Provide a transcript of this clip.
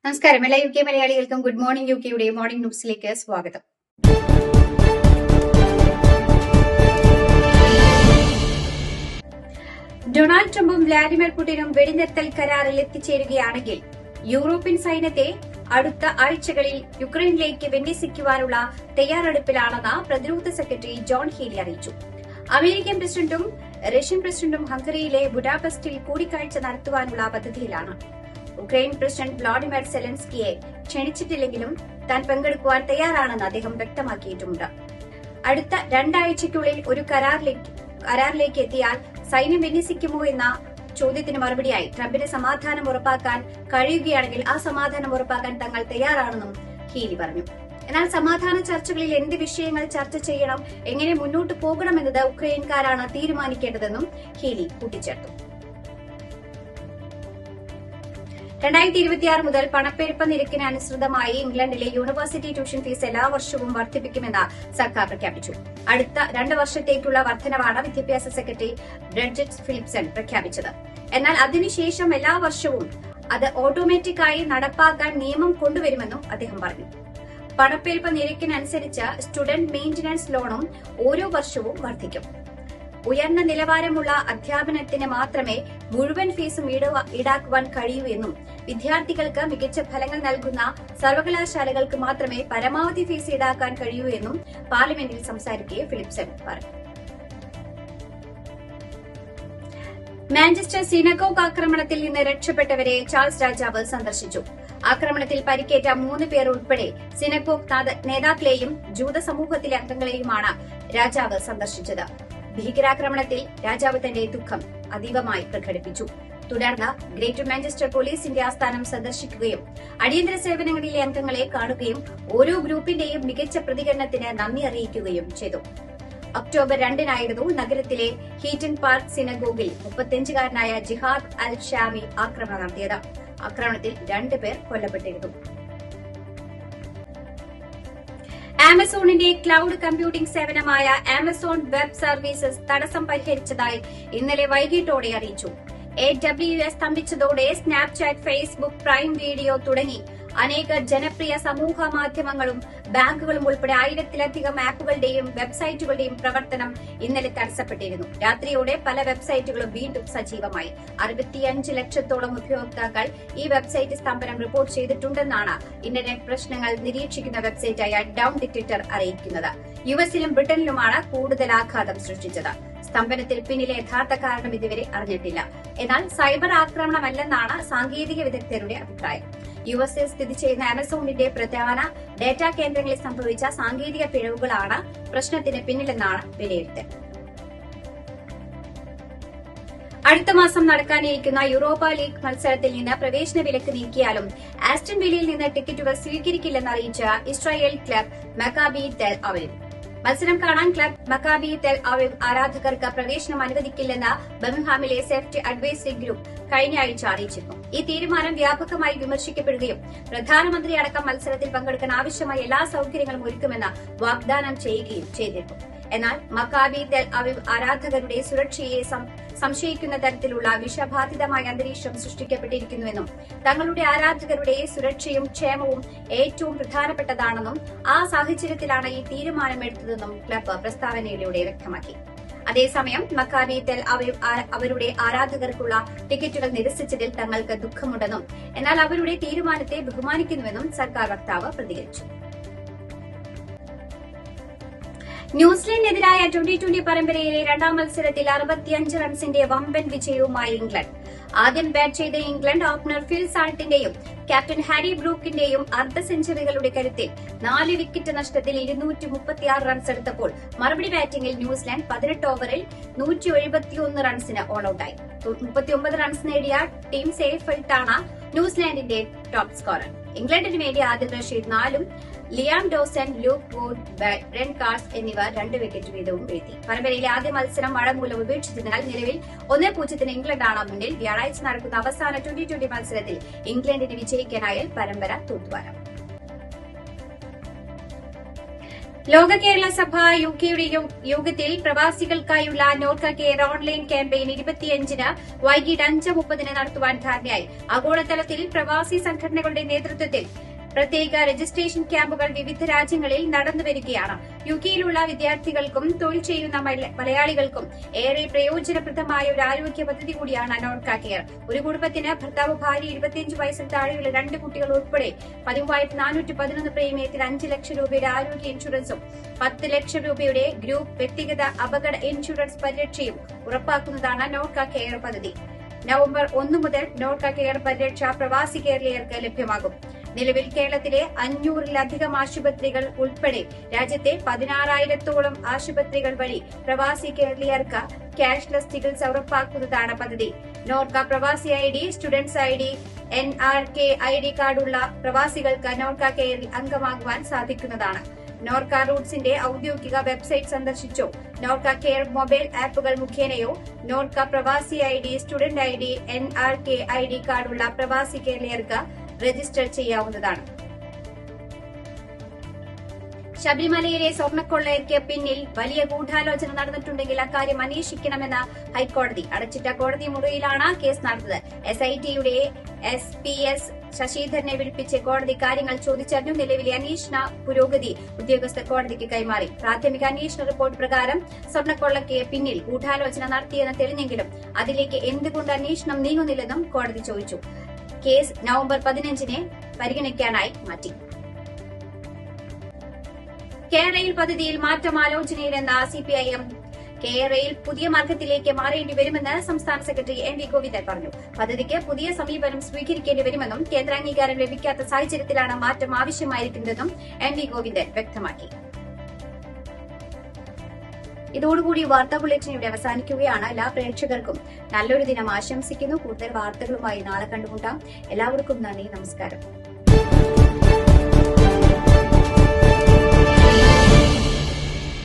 നമസ്കാരം. എല്ലാ UK മലയാളികൾക്കും ഗുഡ് മോർണിംഗ് UKയുടെ മോർണിംഗ് ന്യൂസിലേക്ക് സ്വാഗതം. ഡൊണാൾഡ് ട്രംപും വ്ളാഡിമിർ പുടിനും വെടിനിർത്തൽ കരാറിൽ എത്തിച്ചേരുകയാണെങ്കിൽ യൂറോപ്യൻ സൈന്യത്തെ അടുത്ത ആഴ്ചകളിൽ യുക്രൈനിലേക്ക് വിന്യസിക്കുവാനുള്ള തയ്യാറെടുപ്പിലാണെന്ന് പ്രതിരോധ സെക്രട്ടറി ജോൺ ഹീലി അറിയിച്ചു. അമേരിക്കൻ പ്രസിഡന്റും റഷ്യൻ പ്രസിഡന്റും ഹംഗറിയിലെ ബുഡാപെസ്റ്റിൽ കൂടിക്കാഴ്ച നടത്തുവാനുള്ള പദ്ധതിയിലാണ്. ഉക്രൈൻ പ്രസിഡന്റ് വ്ളാഡിമിർ സെലൻസ്കിയെ ക്ഷണിച്ചിട്ടില്ലെങ്കിലും താൻ പങ്കെടുക്കുവാൻ തയ്യാറാണെന്ന് അദ്ദേഹം വ്യക്തമാക്കിയിട്ടുണ്ട്. അടുത്ത 2 ആഴ്ചയ്ക്കുള്ളിൽ ഒരു കരാറിലേക്ക് എത്തിയാൽ സൈന്യം വിന്യസിക്കുമോ എന്ന ചോദ്യത്തിന് മറുപടിയായി ട്രംപിന് സമാധാനം ഉറപ്പാക്കാൻ കഴിയുകയാണെങ്കിൽ ആ സമാധാനം ഉറപ്പാക്കാൻ തങ്ങൾ തയ്യാറാണെന്നും ഹീലി പറഞ്ഞു. എന്നാൽ സമാധാന ചർച്ചകളിൽ എന്ത് വിഷയങ്ങൾ ചർച്ച ചെയ്യണം, എങ്ങനെ മുന്നോട്ട് പോകണമെന്നത് ഉക്രൈൻകാരാണ് തീരുമാനിക്കേണ്ടതെന്നും ഹീലി കൂട്ടിച്ചേർത്തു. 2026 മുതൽ പണപ്പെരുപ്പ നിരക്കിന് അനുസൃതമായി ഇംഗ്ലണ്ടിലെ യൂണിവേഴ്സിറ്റി ട്യൂഷൻ ഫീസ് എല്ലാ വർഷവും വർദ്ധിപ്പിക്കുമെന്ന് സർക്കാർ പ്രഖ്യാപിച്ചു. അടുത്ത 2 വർഷത്തേക്കുള്ള വർധനവാണ് വിദ്യാഭ്യാസ സെക്രട്ടറി ബ്രിഡ്ജറ്റ് ഫിലിപ്സൺ പ്രഖ്യാപിച്ചത്. എന്നാൽ അതിനുശേഷം എല്ലാ വർഷവും അത് ഓട്ടോമാറ്റിക്കായി നടപ്പാക്കാൻ നിയമം കൊണ്ടുവരുമെന്നും അദ്ദേഹം പറഞ്ഞു. പണപ്പെരുപ്പ നിരക്കിനനുസരിച്ച് സ്റ്റുഡന്റ് മെയിന്റനൻസ് ലോണും ഓരോ വർഷവും വർദ്ധിക്കും. ഉയർന്ന നിലവാരമുള്ള അധ്യാപനത്തിന് മാത്രമേ മുഴുവൻ ഫീസും ഈടാക്കുവാൻ കഴിയൂ എന്നും വിദ്യാർത്ഥികൾക്ക് മികച്ച ഫലങ്ങൾ നൽകുന്ന സർവകലാശാലകൾക്ക് മാത്രമേ പരമാവധി ഫീസ് ഈടാക്കാൻ കഴിയൂ എന്നും പാർലമെന്റിൽ സംസാരിക്കെ ഫിലിപ്സൺ പറഞ്ഞു. മാഞ്ചസ്റ്റർ സിനഗോഗ് ആക്രമണത്തിൽ നിന്ന് രക്ഷപ്പെട്ടവരെ ചാൾസ് രാജാവ് സന്ദർശിച്ചു. ആക്രമണത്തിൽ പരിക്കേറ്റ 3 പേർ ഉൾപ്പെടെ സിനഗോഗ് നേതാക്കളെയും ജൂത സമൂഹത്തിലെ അംഗങ്ങളെയുമാണ് രാജാവ് സന്ദർശിച്ചത്. ഭീകരാക്രമണത്തിൽ രാജാവ് തന്റെ ദുഃഖം അതീവമായി പ്രകടിപ്പിച്ചു. തുടർന്ന് ഗ്രേറ്റർ മാഞ്ചസ്റ്റർ പോലീസിന്റെ ആസ്ഥാനം സന്ദർശിക്കുകയും അടിയന്തര സേവനങ്ങളിലെ അംഗങ്ങളെ കാണുകയും ഓരോ ഗ്രൂപ്പിന്റെയും മികച്ച പ്രതികരണത്തിന് നന്ദി അറിയിക്കുകയും ചെയ്തു. ഒക്ടോബർ 2-നായിരുന്നു നഗരത്തിലെ ഹീറ്റൺ പാർക്ക് സിനഗോഗിൽ 35-കാരനായ ജിഹാദ് അൽ ഷാമി ആക്രമണം നടത്തിയത്. ആക്രമണത്തിൽ 2 പേർ കൊല്ലപ്പെട്ടിരുന്നു. ആമസോണിന്റെ ക്ലൌഡ് കമ്പ്യൂട്ടിംഗ് സേവനമായ ആമസോൺ വെബ് സർവീസസ് തടസ്സം പരിഹരിച്ചതായി ഇന്നലെ വൈകിട്ടോടെ അറിയിച്ചു. AWS സ്തംഭിച്ചതോടെ സ്നാപ്ചാറ്റ്, ഫേസ്ബുക്ക്, പ്രൈം വീഡിയോ തുടങ്ങി അനേക ജനപ്രിയ സമൂഹ മാധ്യമങ്ങളും ബാങ്കുകളും ഉൾപ്പെടെ 1000-ലധികം ആപ്പുകളുടെയും വെബ്സൈറ്റുകളുടെയും പ്രവർത്തനം ഇന്നലെ തടസ്സപ്പെട്ടിരുന്നു. രാത്രിയോടെ പല വെബ്സൈറ്റുകളും വീണ്ടും സജീവമായി. 65 ലക്ഷത്തോളം ഉപയോക്താക്കൾ ഈ വെബ്സൈറ്റ് സ്തംഭനം റിപ്പോർട്ട് ചെയ്തിട്ടുണ്ടെന്നാണ് ഇന്റർനെറ്റ് പ്രശ്നങ്ങൾ നിരീക്ഷിക്കുന്ന വെബ്സൈറ്റായ ഡൌൺ ഡിറ്റക്ടർ അറിയിക്കുന്നത്. യുഎസിലും ബ്രിട്ടനിലുമാണ് കൂടുതൽ ആഘാതം സൃഷ്ടിച്ചത്. സ്തംഭനത്തിൽ പിന്നിലെ യഥാർത്ഥ കാരണം ഇതുവരെ അറിഞ്ഞിട്ടില്ല. എന്നാൽ സൈബർ ആക്രമണമല്ലെന്നാണ് സാങ്കേതിക വിദഗ്ധരുടെ അഭിപ്രായം. യുഎസിൽ സ്ഥിതി ചെയ്യുന്ന ആമസോണിന്റെ പ്രധാന ഡാറ്റാ കേന്ദ്രങ്ങളിൽ സംഭവിച്ച സാങ്കേതിക പിഴവുകളാണ് പ്രശ്നത്തിന് പിന്നിലെന്നാണ് വിലയിരുത്തൽ. അടുത്ത മാസം നടക്കാനിരിക്കുന്ന യൂറോപ്പ ലീഗ് മത്സരത്തിൽ നിന്ന് പ്രവേശന വിലക്ക് നീക്കിയാലും ആസ്റ്റൺ വില്ലയിൽ നിന്ന് ടിക്കറ്റുകൾ സ്വീകരിക്കില്ലെന്ന് അറിയിച്ച Israel club Maccabee Tel Aviv. മത്സരം കാണാൻ ക്ലബ് മക്കാബി ടെൽ അവീവ് ആരാധകർക്ക് പ്രവേശനം അനുവദിക്കില്ലെന്ന് ബർമിംഗ്ഹാമിലെ സേഫ്റ്റി അഡ്വൈസറി ഗ്രൂപ്പ് കഴിഞ്ഞ ആഴ്ച അറിയിച്ചിരുന്നു. ഈ തീരുമാനം വ്യാപകമായി വിമർശിക്കപ്പെടുകയും പ്രധാനമന്ത്രി അടക്കം മത്സരത്തിൽ പങ്കെടുക്കാൻ ആവശ്യമായ എല്ലാ സൌകര്യങ്ങളും ഒരുക്കുമെന്ന് വാഗ്ദാനം ചെയ്യുകയും ചെയ്തിരുന്നു. എന്നാൽ മക്കാബി ടെൽ അവീവ് ആരാധകരുടെ സുരക്ഷയെ സംശയിക്കുന്ന തരത്തിലുള്ള വിഷബാധിതമായ അന്തരീക്ഷം സൃഷ്ടിക്കപ്പെട്ടിരിക്കുന്നുവെന്നും തങ്ങളുടെ ആരാധകരുടെ സുരക്ഷയും ക്ഷേമവും ഏറ്റവും പ്രധാനപ്പെട്ടതാണെന്നും ആ സാഹചര്യത്തിലാണ് ഈ തീരുമാനമെടുത്തതെന്നും ക്ലബ് പ്രസ്താവനയിലൂടെ വ്യക്തമാക്കി. അതേസമയം മക്കാബി ടെൽ അവീവ് അവരുടെ ആരാധകർക്കുള്ള ടിക്കറ്റുകൾ നിരസിച്ചതിൽ തങ്ങൾക്ക് ദുഃഖമുണ്ടെന്നും എന്നാൽ അവരുടെ തീരുമാനത്തെ ബഹുമാനിക്കുന്നുവെന്നും സർക്കാർ വക്താവ് പ്രതികരിച്ചു. ന്യൂസിലൻഡിനെതിരായ 2020 പരമ്പരയിലെ 2ാം മത്സരത്തിൽ 65 റൺസിന്റെ വമ്പൻ വിജയവുമായി ഇംഗ്ലണ്ട്. ആദ്യം ബാറ്റ് ചെയ്ത ഇംഗ്ലണ്ട് ഓപ്പണർ ഫിൽ സാൾട്ടിന്റെയും ക്യാപ്റ്റൻ ഹാരി ബ്രൂക്കിന്റെയും അർദ്ധ സെഞ്ചുറികളുടെ കരുത്തിൽ 4 വിക്കറ്റ് നഷ്ടത്തിൽ 236 റൺസ് എടുത്തപ്പോൾ മറുപടി ബാറ്റിംഗിൽ ന്യൂസിലാൻഡ് 18 ഓവറിൽ 171 റൺസിന് ഓൾ ഔട്ടായി. 39 റൺസ് നേടിയ ടീം സേഫ്റ്റാണ് ന്യൂസിലാൻഡിന്റെ ടോപ്പ് സ്കോറർ. ഇംഗ്ലണ്ടിന് വേണ്ടി ആദിൽ റഷീദ് 4ഉം Liam Dawson, Luke Wood, Brydon Carse എന്നിവർ 2 വിക്കറ്റ് വീതവും വീഴ്ത്തി. പരമ്പരയിലെ ആദ്യ മത്സരം മഴ മൂലം ഉപേക്ഷിച്ചതിനാൽ നിലവിൽ 1-0 ഇംഗ്ലണ്ടാണ് മുന്നിൽ. വ്യാഴാഴ്ച നടക്കുന്ന അവസാന 2020 മത്സരത്തിൽ ഇംഗ്ലണ്ടിന് വിജയിക്കാനായാൽ പരമ്പര തൂത്തുവാരാം. ലോക കേരള സഭ യുകെയുടെ യോഗത്തിൽ പ്രവാസികൾക്കായുള്ള നോർക്ക കെയർ ഓൺലൈൻ ക്യാമ്പയിൻ 25-ന് വൈകിട്ട് 5:30 നടത്തുവാൻ ധാരണയായി. ആഗോളതലത്തിൽ പ്രവാസി സംഘടനകളുടെ നേതൃത്വത്തിൽ പ്രത്യേക രജിസ്ട്രേഷൻ ക്യാമ്പുകൾ വിവിധ രാജ്യങ്ങളിൽ നടന്നുവരികയാണ്. യുകെയിലുള്ള വിദ്യാർത്ഥികൾക്കും തൊഴിൽ ചെയ്യുന്ന മലയാളികൾക്കും ഏറെ പ്രയോജനപ്രദമായ ഒരു ആരോഗ്യ പദ്ധതി കൂടിയാണ് നോർക്ക കെയർ. ഒരു കുടുംബത്തിന് ഭർത്താവ്, ഭാര്യ, 25 വയസ്സിൽ താഴെയുള്ള 2 കുട്ടികൾ ഉൾപ്പെടെ 1411 പ്രീമിയത്തിൽ 5 ലക്ഷം രൂപയുടെ ആരോഗ്യ ഇൻഷുറൻസും 10 ലക്ഷം രൂപയുടെ ഗ്രൂപ്പ് വ്യക്തിഗത അപകട ഇൻഷുറൻസ് പരിരക്ഷയും ഉറപ്പാക്കുന്നതാണ് നോർക്ക കെയർ പദ്ധതി. നവംബർ 1 മുതൽ നോർക്ക കെയർ പരിരക്ഷ പ്രവാസി കേരളീയർക്ക് ലഭ്യമാകും. നിലവിൽ കേരളത്തിലെ 500-ലധികം ആശുപത്രികൾ ഉൾപ്പെടെ രാജ്യത്തെ 16,000-ഓളം ആശുപത്രികൾ വഴി പ്രവാസി കേരളീയർക്ക് ക്യാഷ്ലെസ് ചികിത്സ ഉറപ്പാക്കുന്നതാണ് പദ്ധതി. നോർക്ക പ്രവാസി ID, students ID, NRK ID കാർഡുള്ള പ്രവാസികൾക്ക് നോർക്ക കെയറിൽ അംഗമാകുവാൻ സാധിക്കുന്നതാണ്. നോർക്ക റൂട്ട്സിന്റെ ഔദ്യോഗിക വെബ്സൈറ്റ് സന്ദർശിച്ചോ നോർക്ക കെയർ മൊബൈൽ ആപ്പുകൾ മുഖേനയോ നോർക്ക പ്രവാസി ID, student ID, NRK ID കാർഡുള്ള പ്രവാസി കേരളീയർക്ക് രജിസ്റ്റർ ചെയ്യാവുന്നതാണ്. ശബരിമലയിലെ സ്വർണ്ണക്കൊള്ളയ്ക്ക് പിന്നിൽ വലിയ ഗൂഢാലോചന നടന്നിട്ടുണ്ടെങ്കിൽ അക്കാര്യം അന്വേഷിക്കണമെന്ന് ഹൈക്കോടതി. അടച്ചിട്ട കോടതി മുറിയിലാണ് കേസ് നടന്നത്. SITയുടെ SPS ശശിധരനെ വിളിപ്പിച്ച് കോടതി കാര്യങ്ങൾ ചോദിച്ചറിഞ്ഞു. നിലവിലെ അന്വേഷണ പുരോഗതി ഉദ്യോഗസ്ഥർ കോടതിക്ക് കൈമാറി. പ്രാഥമിക അന്വേഷണ റിപ്പോർട്ട് പ്രകാരം സ്വർണ്ണക്കൊള്ളയ്ക്ക് പിന്നിൽ ഗൂഢാലോചന നടത്തിയെന്ന് തെളിഞ്ഞെങ്കിലും അതിലേക്ക് എന്തുകൊണ്ട് അന്വേഷണം നീങ്ങുന്നില്ലെന്നും കോടതി ചോദിച്ചു. കേസ് നവംബർ 15-ന് പരിഗണിക്കാനായി മാറ്റി. കേരളയിൽ പദ്ധതിയിൽ മാറ്റം ആലോചനയിലെന്ന CPIM. കേരളയിൽ പുതിയ മാർഗത്തിലേക്ക് മാറേണ്ടി വരുമെന്ന് സംസ്ഥാന സെക്രട്ടറി MV ഗോവിന്ദൻ പറഞ്ഞു. പദ്ധതിക്ക് പുതിയ സമീപനം സ്വീകരിക്കേണ്ടി വരുമെന്നും കേന്ദ്ര അംഗീകാരം ലഭിക്കാത്ത സാഹചര്യത്തിലാണ് മാറ്റം ആവശ്യമായിരിക്കുന്നതെന്നും MV ഗോവിന്ദൻ വ്യക്തമാക്കി. ഇതോടുകൂടി വാർത്താ ബുള്ളറ്റിൻ ഇവിടെ അവസാനിക്കുകയാണ്. എല്ലാ പ്രേക്ഷകർക്കും നല്ലൊരു ദിനം ആശംസിക്കുന്നു. കൂടുതൽ വാർത്തകളുമായി നാളെ കണ്ടുമുട്ടാം. എല്ലാവർക്കും നന്ദി, നമസ്കാരം.